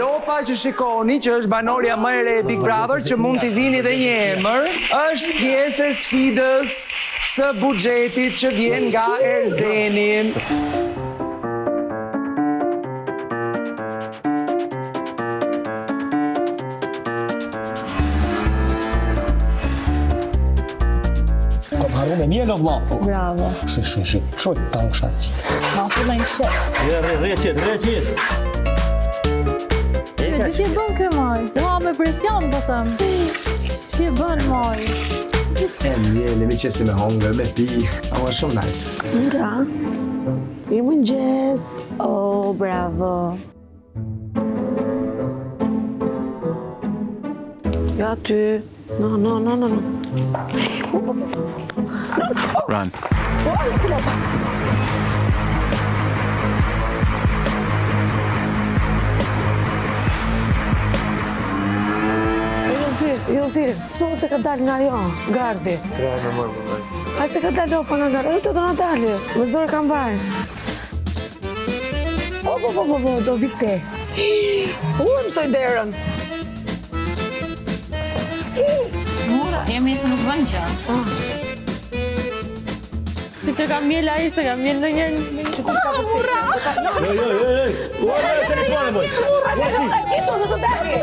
Lopa që shikoni, që është banorja më e re e Big Brother, që mund t'i vini dhe një emër, është pjesë e sfidës së buxhetit që vjen nga Erzeni. Me mje në vlapo. Bravo. Shi. Shoj, ta u shatë. Vlapo me në shetë. Re qetë. Dhe që bën kë maj? Ua, me presion, po thëmë. Që bën maj? Lemi qesi me hongër, me pi. Ama shumë nice. Mira. Mirë mëngjes. Oh, bravo. Ja ty. No. Run. Jozi, shumë se ka dalë nga jo, gardi. Kraj me mërë. A se ka dalë lopa nga gardi, të do në dalë, më zore kam baj. Po, do vikte. Mësoj derën. Jemi se nuk bën që. Si që kam mjellë a i, se kam mjellë në njërë. Urra! Urra, telefone, moj. Qito se të dalë.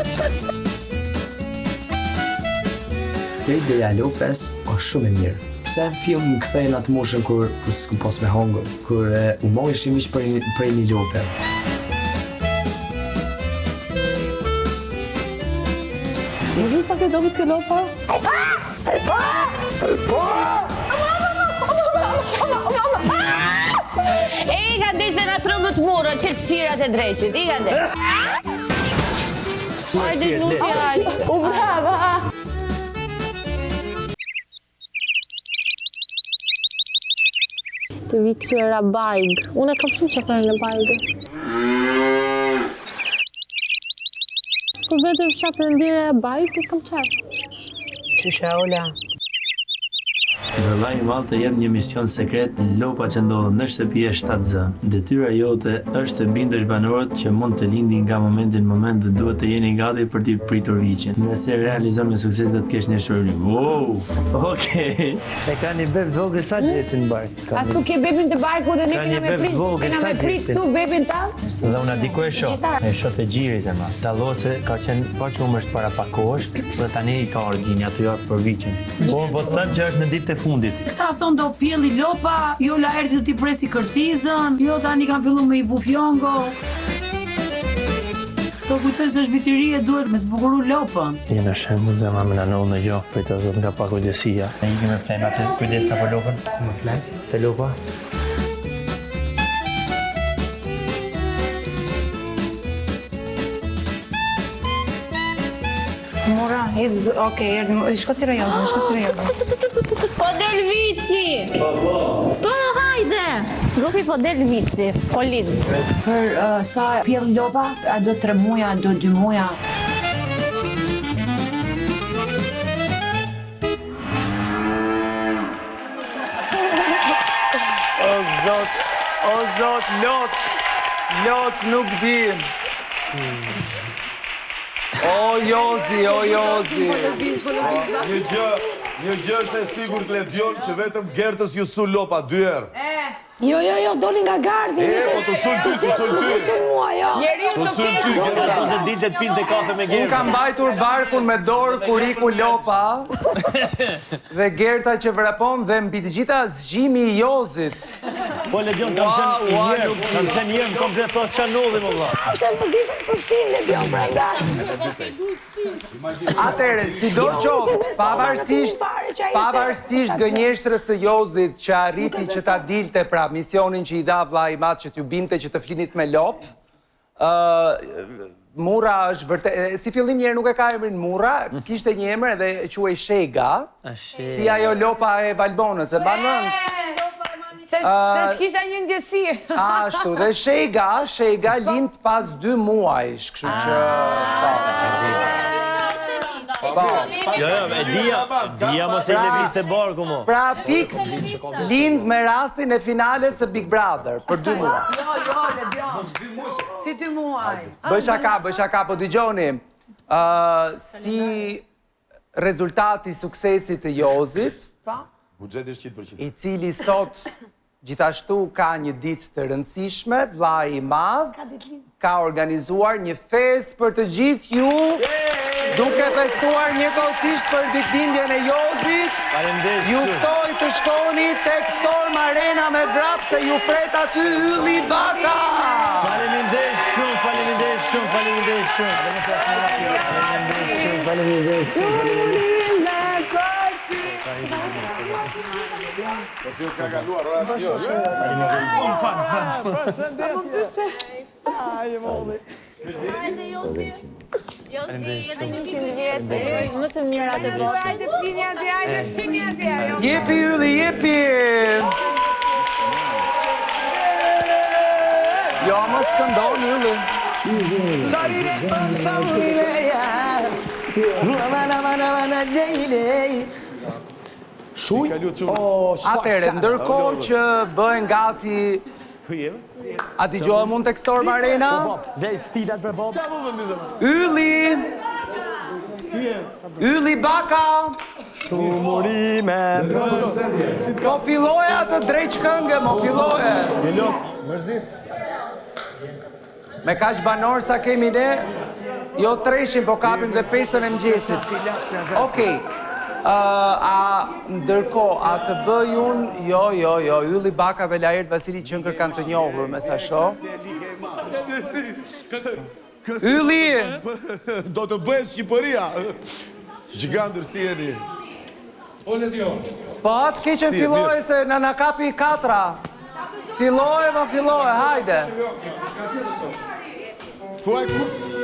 Kjo ideja e Lopes është shumë e mirë. Pse në film më kthejnë atë moshën kur s'ku pas me hongër, kur u moheshim ish prej një lope. Jezus pa ke dobit ke lopa? I ka ndej se nga trëmbët muro, që pësirat e dreqit, i ka ndej. Hajde nuk jaj. Brava! Të vi kësuera bajg. Unë e kam shumë qafërën në bajgës. Kur vetëm fshatë në ndire e bajg, e kam qafë. Qysha, Ola. Vëllai i madh të jep një mision sekret lopa që ndodhet në shtëpi e 7Z. Detyra jote është të bindesh banorët që mund të lindin nga momenti në moment dhe duhet të jeni gati për t'i pritur viqin. Nëse realizon me sukses do të kesh një shpërblim. Wow! Okej. E ka një bebë vogël sa gjeshtin në bark. A tu ke bebin të barku dhe ne Ka kena një me bebë prit. vogël, Kena sa me prit gjeshtin? këtu bebin ta. Dhe unë diku e shoh të gjirit e ma. Dallose ka qenë pa që umërsht para pak kohësh dhe tani i ka origjini aty për viqin. Po të them që është në ditët e fundit. Këta thonë do pjelli lopa, jo la erdi do t'i presi kërthizën, jo tani kanë fillu me i vufjongo. Do kujtoj se është vitirie duhet me zbukuru lopën. Jena shembull dhe ma më nanon në jo, për të dhëtë nga pa kujdesia. Ne ikim me flejmë atë kujdes të për lopën. Më flejt? Të lopa. Mora, okej, shko të rejozën, Po del vici! Po, hajde! Grupi po del vici, po lind. Për sa pjell lopa, a do 3 muja, a do 2 muja. O zot, lot nuk dim. O Jozi. Një gjë është e sigur Kledion që vetëm Gertës ju sul lopa 2 herë. Jo, doli nga gardi. Po të sul ty. Të sul mua, jo. Të sul ty, Gerta. Të ditë të pinte kafe me Unë kam mbajtur barkun me dorë kur iku lopa dhe Gerta që vrapon dhe mbi të gjitha zgjimi i Jozit. Po Ledion kam qenë njerë në komplet të qanulli më vla. Se më zditën përshin në dio brenda. Atere, si do qoftë, pavarësisht gënjeshtrës së Jozit që arriti që ta dilte pra misionin që i dha vllai i madh që t'ju binte që të flinit me lop, Mura është vërtet, si fillim njerë nuk e ka emrin Mura, kishte një emër edhe e quaj Shega, si ajo lopa e Valbonës, e banënd. Se s'kisha një ndjesi. Ashtu, dhe Shega lind pas 2 muajsh, kështu që... e dija mos e lëvizte barku mo. Pra fix lind me rastin e finales së Big Brother për 2 muaj. Jo, Ledion. Si 2 muaj. Bëj shaka, po dëgjoni. Si rezultati suksesit të Jozit, Buxheti është 100%. i cili sot gjithashtu ka një ditë të rëndësishme, vllai i madh, ka organizuar një fest për të gjithë ju, duke festuar njëkohësisht për ditëlindjen e Jozit. Ju ftoj të shkoni tek Storm Arena me vrap se ju pret aty Ylli Baka. Faleminderit shumë. Po si s'ka kaluar, ora asnjë. Më të mirat e botës. Jepi Ylli, jepi! Jo, mos këndon Ylli. Atëre, ndërkohë që bëhen gati, a dëgjohem unë tek Storm Arena? Ylli Baka! Mo filloja të drejq këngë, mo filloja. Me kaq banor sa kemi ne, jo 300, po kapim dhe 5-ën e mëngjesit. Okej. Ndërkohë, a të bëj unë, jo, Ylli Baka dhe Lajert Vasili Qënkër kanë të njohur, me sa shoh. Ylli! Do të bëhet Shqipëria. Gjigandër si jeni. Po atë keqen filloj se në kapi 4. Filloj, hajde. Thuaj,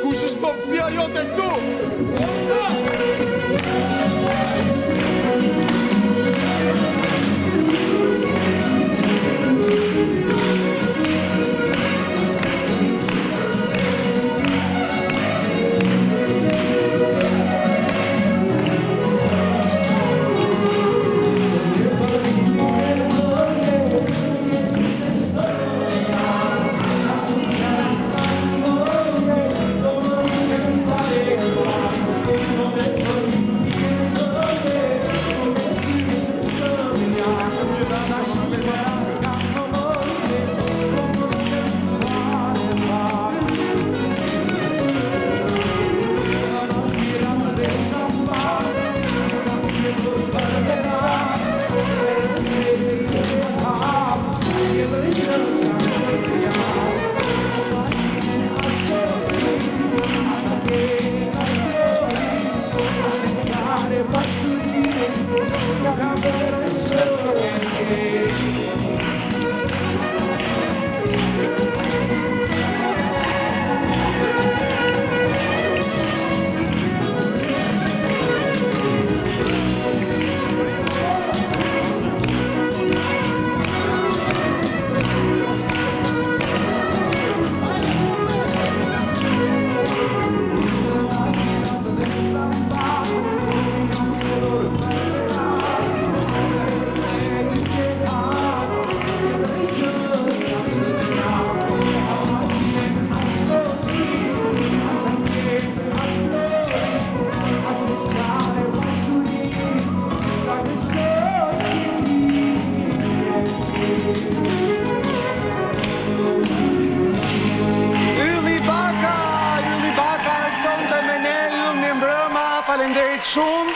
kush është topësia jote këtu? Faleminderit shumë.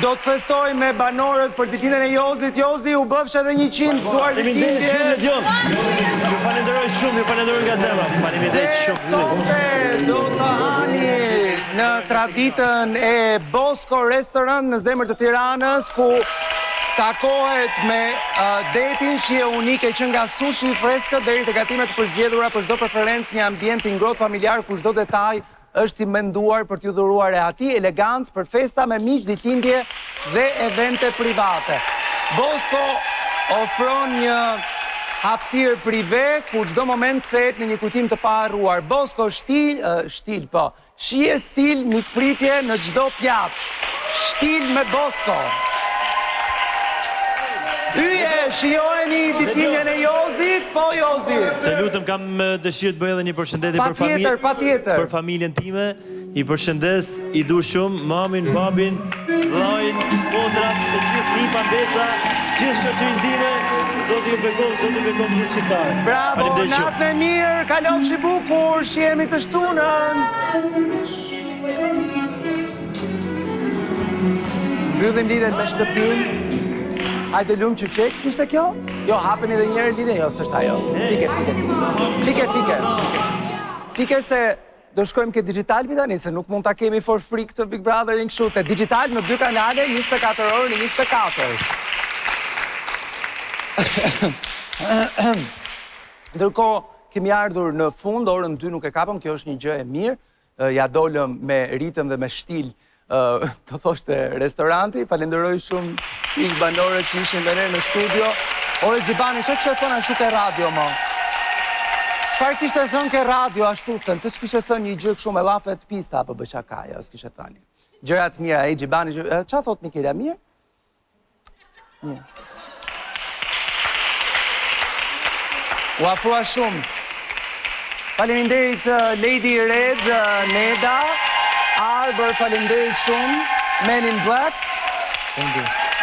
Do të festoj me banorët për ditëlindjen e Jozit. Jozi, u bëfsh edhe 100 gëzuar ditëlindje. Ju falenderoj shumë, ju falenderoj nga zemra. Faleminderit shumë. Sonte do të hani në traditën e Bosco Restaurant në zemër të Tiranës, ku takohet me detin shije unike që nga sushi freskët deri te gatimet të përzgjedhura për çdo preferencë, një ambient i ngrohtë familjar ku çdo detaj është i menduar për t'ju dhuruar e ati elegancë për festa me miq, ditëlindje dhe evente private. Bosco ofron një hapësirë prive, ku çdo moment kthehet në një kujtim të paharruar. Bosko shije stil mikpritje në çdo pjatë. Shtil me Bosko. Yje, shijojeni ditëlindjen e Jozit, po Jozit. Të lutem, kam dëshirë të bëj edhe një përshëndetje Patjetër. për familjen time. I përshëndes, i du shumë, mamin, babin, vllajin, motrat, të gjithë nipan, besa, gjithë shoqërinë time. Zoti ju bekon, gjithë shqiptarë. Bravo, natë e mirë, kalofshi bukur, shihemi të shtunën. Mbyllim lidhen me shtëpinë. Hajde lumë që qek, kishte kjo? Jo, hapen edhe njerë lidhen, jo, s'është ajo. Fike se do shkojmë ke digital pitani, se nuk mund ta kemi for free këtë Big Brotherin kështu. Te digital në 2 kanale, 24 orë në 24. Ndërkohë, kemi ardhur në fund, orën 2 nuk e kapëm, kjo është një gjë e mirë. Ja dolëm me ritëm dhe me shtil, të thoshte restoranti. Falenderoj shumë ish banore që ishin me ne në studio. Ore Gjibani, që kështë thënë ashtu ke radio, mo? Çfarë kishte thënë ke radio ashtu thënë? Se ç'kishte thënë një gjë kështu me llafet pista apo bëçakaja, ose kishte thënë. Gjëra të mira, ai Gjibani, ç'a thot Nikela, mirë? Mirë. U afrua shumë. Faleminderit Lady Red, Neda, Arbor, faleminderit shumë, Men in Black.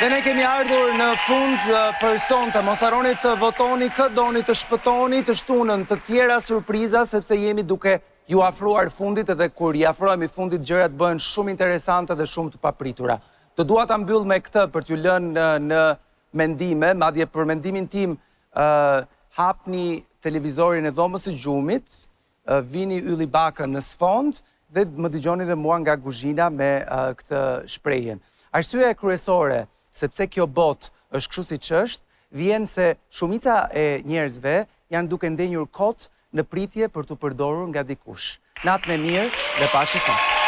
Dhe ne kemi ardhur në fund për sonte. Mos harroni të votoni këtë doni të shpëtoni të shtunën, të tjera surpriza, sepse jemi duke ju afruar fundit, edhe kur i afrohemi fundit gjërat bëhen shumë interesante dhe shumë të papritura. Të dua ta mbyll me këtë për t'ju lënë në mendime, madje për mendimin tim, hapni televizorin e dhomës së gjumit, vini Ylli Bakën në sfond dhe më dëgjoni dhe mua nga kuzhina me këtë shprehjen. Arsyeja kryesore sepse kjo botë është kështu siç është, vjen se shumica e njerëzve janë duke ndenjur kot në pritje për t'u përdorur nga dikush. Natën e mirë dhe paqe fat.